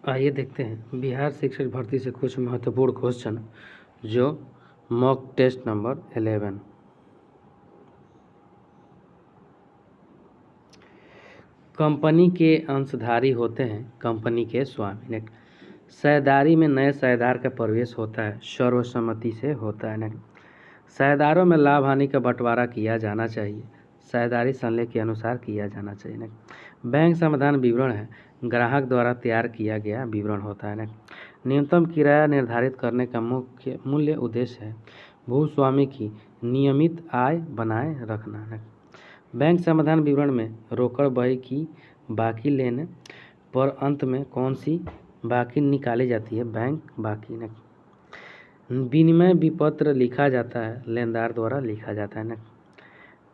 आइए देखते हैं बिहार शिक्षक भर्ती से कुछ महत्वपूर्ण क्वेश्चन जो मॉक टेस्ट नंबर 11। कंपनी के अंशधारी होते हैं कंपनी के स्वामी। नेक्स्ट, साझेदारी में नए साझेदार का प्रवेश होता है, सर्वसम्मति से होता है। नेक्स्ट, साझेदारों में लाभ हानि का बंटवारा किया जाना चाहिए, साझेदारी संलेख के अनुसार किया जाना चाहिए। नेक्स्ट, बैंक समाधान विवरण है, ग्राहक द्वारा तैयार किया गया विवरण होता है। नेक्स्ट, न्यूनतम किराया निर्धारित करने का मुख्य मूल्य उद्देश्य है भूस्वामी की नियमित आय बनाए रखना है। बैंक समाधान विवरण में रोकड़ बही की बाकी लेने पर अंत में कौन सी बाकी निकाली जाती है? बैंक बाकी। ने विनिमय विपत्र लिखा जाता है, लेनदार द्वारा लिखा जाता है।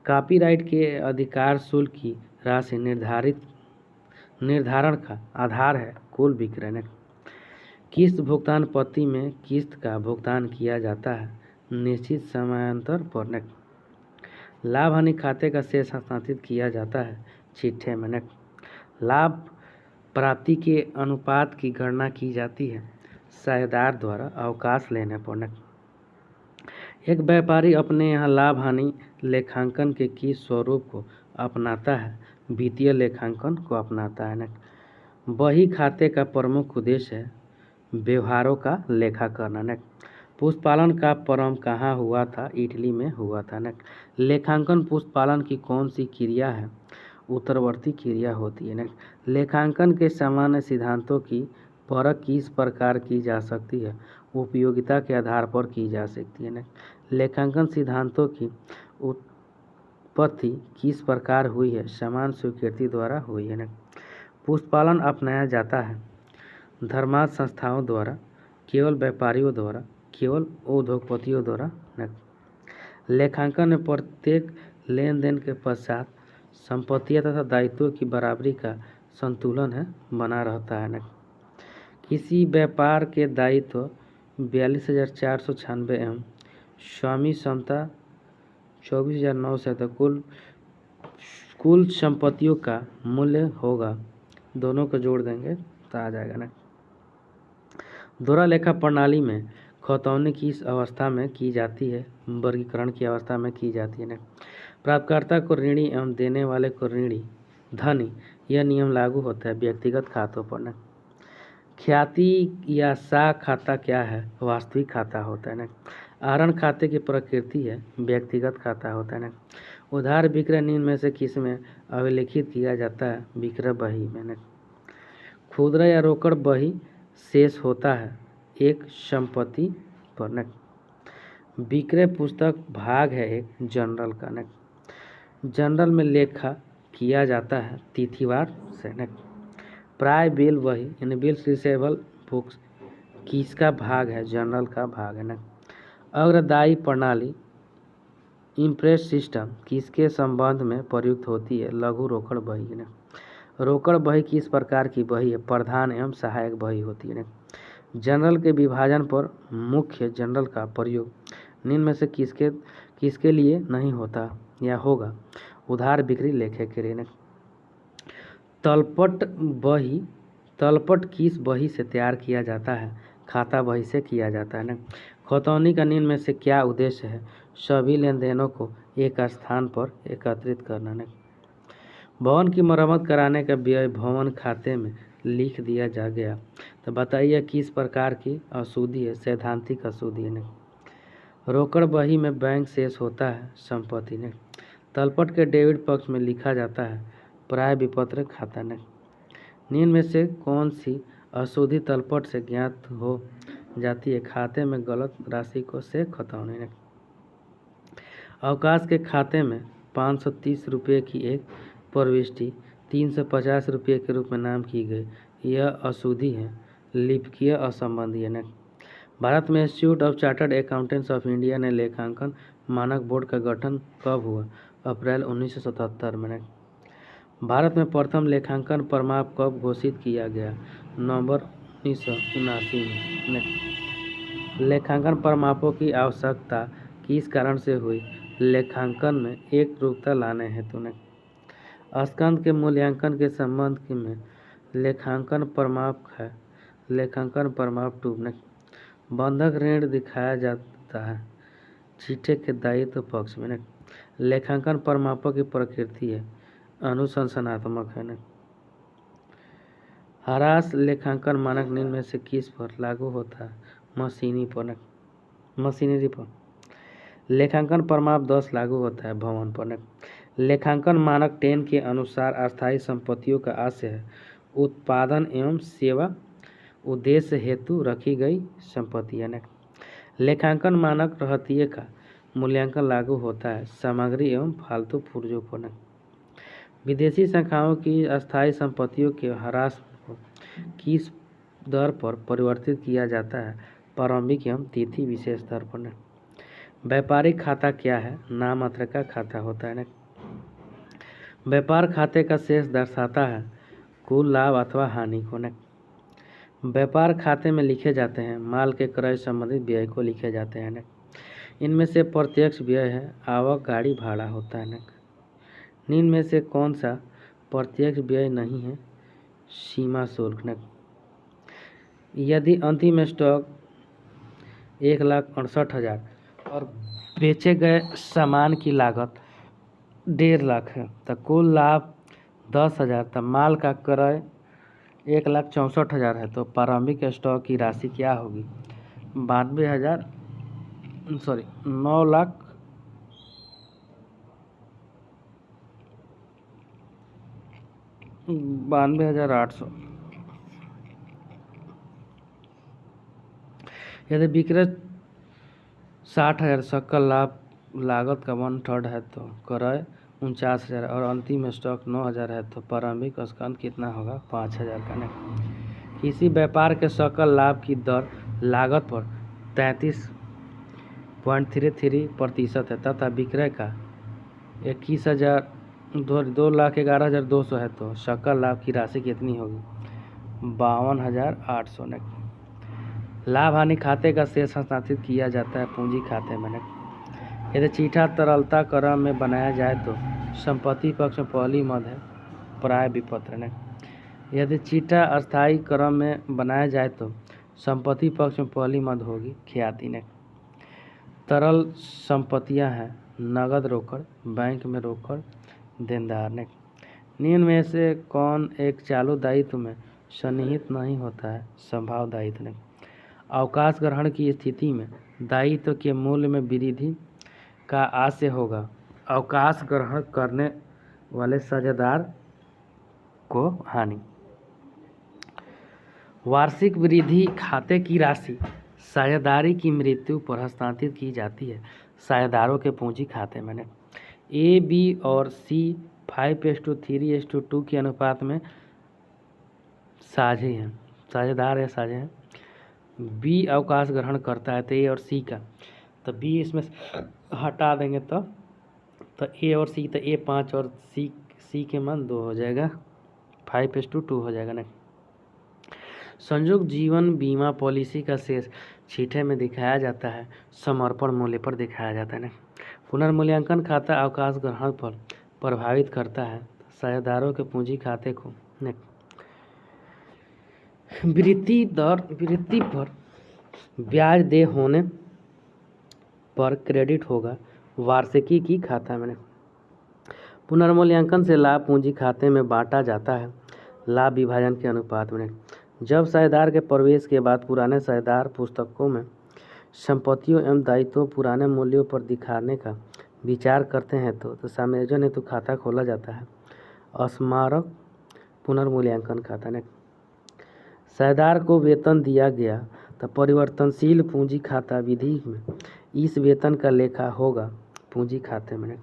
कॉपीराइट के अधिकार शुल्क की राशि निर्धारण का आधार है कुल विक्रय। किस्त भुगतान पद्धति में किस्त का भुगतान किया जाता है निश्चित समयांतर पर। लाभ हानि खाते का शेष हस्तांतरित किया जाता है चिट्ठे में। लाभ प्राप्ति के अनुपात की गणना की जाती है साझेदार द्वारा अवकाश लेने पर। एक व्यापारी अपने यहाँ लाभ हानि लेखांकन के किस स्वरूप को अपनाता है? वित्तीय लेखांकन को अपनाता है। बही खाते का प्रमुख उद्देश्य है व्यवहारों का लेखा करना। पुष्पालन का प्रारंभ कहाँ हुआ था? इटली में हुआ था। लेखांकन पुष्पालन की कौन सी क्रिया है? उत्तरवर्ती क्रिया होती है। लेखांकन के सामान्य सिद्धांतों की परख किस प्रकार की जा सकती है? उपयोगिता के आधार पर की जा सकती है। लेखांकन सिद्धांतों की उत्पत्ति किस प्रकार हुई है? समान स्वीकृति द्वारा हुई है। पुष्पालन अपनाया जाता है धर्मार्थ संस्थाओं द्वारा, केवल व्यापारियों द्वारा, केवल उद्योगपतियों द्वारा। लेखांकन में प्रत्येक लेन देन के पश्चात संपत्तियों तथा दायित्वों की बराबरी का संतुलन है बना रहता है। किसी व्यापार के दायित्व 42,496 एवं स्वामी क्षमता 24,900 तक कुल संपत्तियों का मूल्य होगा। दोनों को जोड़ देंगे तो आ जाएगा। दोहरा लेखा प्रणाली में खतौनी किस अवस्था में की जाती है? वर्गीकरण की अवस्था में की जाती है। प्राप्तकर्ता को ऋणी एवं देने वाले को ऋणी धनी, यह नियम लागू होता है व्यक्तिगत खातों पर। ख्याति या साख खाता क्या है? वास्तविक खाता होता है। आहरण खाते की प्रकृति है व्यक्तिगत खाता होता है। उधार विक्रय निम्न में से किस में अभिलेखित किया जाता है? विक्रय बही में। खुदरा या रोकड़ बही शेष होता है एक संपत्ति पर। विक्रय पुस्तक भाग है एक जनरल का। जनरल में लेखा किया जाता है तिथिवार से। प्राय बिल बही यानी बिल्स रिसेबल बुक्स किसका भाग है? जनरल का भाग है। अग्रदायी प्रणाली इम्प्रेस सिस्टम किसके संबंध में प्रयुक्त होती है? लघु रोकड़ बही। रोकड़ बही किस प्रकार की बही है? प्रधान एवं सहायक बही होती है। जनरल के विभाजन पर मुख्य जनरल का प्रयोग निम्न में से किसके लिए नहीं होता या होगा? उधार बिक्री लेखे के लिए। तलपट बही, तलपट किस बही से तैयार किया जाता है? खाता बही से किया जाता है। खतौनी का निम्न में से क्या उद्देश्य है? सभी लेन देनों को एक स्थान पर एकत्रित करना। भवन की मरम्मत कराने का व्यय भवन खाते में लिख दिया जा गया तो बताइए किस प्रकार की अशुद्धि है? सैद्धांतिक अशुद्धि है। रोकड़ बही में बैंक शेष होता है संपत्ति। तलपट के डेबिट पक्ष में लिखा जाता है प्राय विपत्र खाता। निम्न में से कौन सी अशुद्धि तलपट से ज्ञात हो जाती है? खाते में गलत राशि को से खतौनी। अवकाश के खाते में 530 रुपये की एक प्रविष्टि 350 रुपये के रूप में नाम की गई, यह अशुद्धि है लिपिकीय असंबंधी है। भारत में institute of chartered accountants of India ने लेखांकन मानक बोर्ड का गठन कब हुआ? अप्रैल 1977 में। भारत में प्रथम लेखांकन प्रमाप कब घोषित किया गया? नवंबर 1979 में। लेखांकन प्रमापों की आवश्यकता किस कारण से हुई? लेखांकन में एक रूपता लाने हेतु। स्कंद के मूल्यांकन के संबंध में लेखांकन प्रमाप है लेखांकन प्रमाप 2 ने बंधक ऋण दिखाया जाता है चीटे के दायित्व पक्ष में। लेखांकन प्रमापों की प्रकृति है अनुशंसनात्मक है। ह्रास लेखांकन मानक निम्न में से किस पर लागू होता है? मशीनरी पर। लेखांकन प्रमाप 10 लागू होता है भवन पर। लेखांकन मानक 10 के अनुसार अस्थायी संपत्तियों का आशय है उत्पादन एवं सेवा उद्देश्य हेतु रखी गई संपत्तियां। लेखांकन मानक रहतिये का मूल्यांकन लागू होता है सामग्री एवं फालतू पुर्जों पर। विदेशी शाखाओं की अस्थायी संपत्तियों के ह्रास को किस दर पर परिवर्तित किया जाता है? प्रारंभिक एवं तिथि विशेष दर पर। व्यापारिक खाता क्या है? नाममात्र का खाता होता है। व्यापार खाते का शेष दर्शाता है कुल लाभ अथवा हानि को। व्यापार खाते में लिखे जाते हैं माल के क्रय संबंधित व्यय को लिखे जाते हैं। इनमें से प्रत्यक्ष व्यय है आवक गाड़ी भाड़ा होता है। निम्न में से कौन सा प्रत्यक्ष व्यय नहीं है? सीमा शुल्क। यदि अंतिम स्टॉक 1,68,000 और बेचे गए सामान की लागत 1.5 लाख है तो कुल लाभ 10,000 तब माल का क्रय 1,64,000 है तो प्रारंभिक स्टॉक की राशि क्या होगी? 92,800। यदि विक्रय 60,000 सकल लाभ लागत का 1/3 है तो क्रय 49,000 और अंतिम स्टॉक 9,000 है तो प्रारंभिक स्कंद कितना होगा? 5,000 का। किसी व्यापार के सकल लाभ की दर लागत पर 33.33% है तथा विक्रय का 2,11,200 है तो सकल लाभ की राशि कितनी होगी? 52,800। लाभ हानि खाते का शेष हस्तांतरित किया जाता है पूंजी खाते में। यदि चिट्ठा तरलता क्रम में बनाया जाए तो संपत्ति पक्ष में पहली मद है प्राय विपत्र। यदि चिट्ठा अस्थायी क्रम में बनाया जाए तो संपत्ति पक्ष में पहली मद होगी ख्याति। तरल संपत्तियां हैं नगद रोकड़ बैंक में रोकड़ देनदार। निम्न में से कौन एक चालू दायित्व में सन्निहित नहीं होता है? संभाव दायित्व। अवकाश ग्रहण की स्थिति में दायित्व के मूल्य में वृद्धि का आशय होगा अवकाश ग्रहण करने वाले साझेदार को हानि। वार्षिक वृद्धि खाते की राशि साझेदारी की मृत्यु पर हस्तांतरित की जाती है साझेदारों के पूंजी खाते में। ए बी और सी 5:3:2 के अनुपात में साझे हैं साझेदार या साझे हैं। बी अवकाश ग्रहण करता है तो ए और सी का तो बी इसमें हटा देंगे तो ए और सी तो ए 5 और सी के मान 2 हो जाएगा 5:2 हो जाएगा। ना संयुक्त जीवन बीमा पॉलिसी का शेष छीठे में दिखाया जाता है समर्पण मूल्य पर दिखाया जाता है। पुनर्मूल्यांकन खाता अवकाश ग्रहण पर प्रभावित करता है साझेदारों के पूंजी खाते को। वृद्धि पर ब्याज दे होने पर क्रेडिट होगा वार्षिकी की खाता में। पुनर्मूल्यांकन से लाभ पूंजी खाते में बांटा जाता है लाभ विभाजन के अनुपात में। जब साझेदार के प्रवेश के बाद पुराने साझेदार पुस्तकों में संपत्तियों एवं दायित्वों पुराने मूल्यों पर दिखाने का विचार करते हैं तो समायोजन हेतु खाता खोला जाता है स्मारक पुनर्मूल्यांकन खाता। ने साझेदार को वेतन दिया गया तो परिवर्तनशील पूंजी खाता विधि में इस वेतन का लेखा होगा पूंजी खाते में।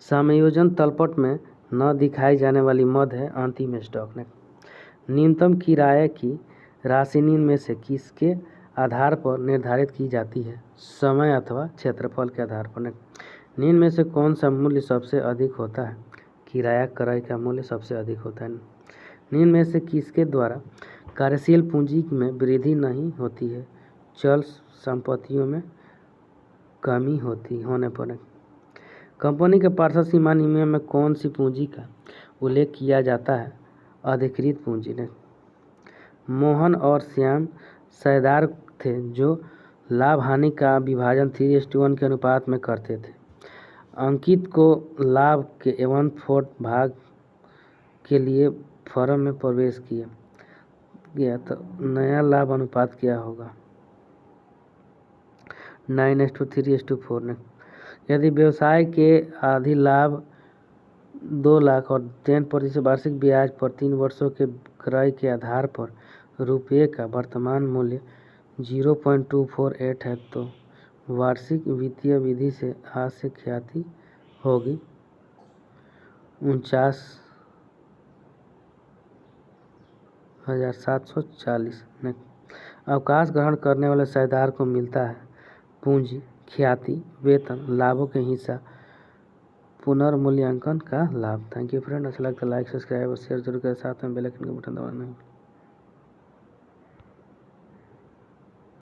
समायोजन तलपट में न दिखाई जाने वाली मद है अंतिम स्टॉक। ने न्यूनतम किराए की राशि निम्न में से किसके आधार पर निर्धारित की जाती है? समय अथवा क्षेत्रफल के आधार पर। निम्न में से कौन सा मूल्य सबसे अधिक होता है? किराया क्रय का मूल्य सबसे अधिक होता है। निम्न में से किसके द्वारा कार्यशील पूंजी में वृद्धि नहीं होती है? चल संपत्तियों में कमी होने पर। कंपनी के पार्षद सीमा नियम में कौन सी पूंजी का उल्लेख किया जाता है? अधिकृत पूंजी। ने मोहन और श्याम साझेदार थे जो लाभ हानि का विभाजन 3:1 के अनुपात में करते थे। अंकित को लाभ के 1/4 भाग के लिए फर्म में प्रवेश किया गया तो नया लाभ अनुपात क्या होगा? 9:3:4 ने। यदि व्यवसाय के आधी लाभ 2 लाख और 10% वार्षिक ब्याज पर 3 वर्षों के क्रय के आधार पर रुपये का वर्तमान मूल्य 0.248 है तो वार्षिक वित्तीय विधि से आज से ख्याति होगी 49,740 ने। अवकाश ग्रहण करने वाले साझेदार को मिलता है पूंजी, ख्याति, वेतन, लाभों के हिस्सा, पुनर्मूल्यांकन का लाभ। Thank you friend. अच्छा लगता है लाइक, सब्सक्राइब और शेयर जरूर करें, साथ में बेल आइकन का बटन दबाना नहीं।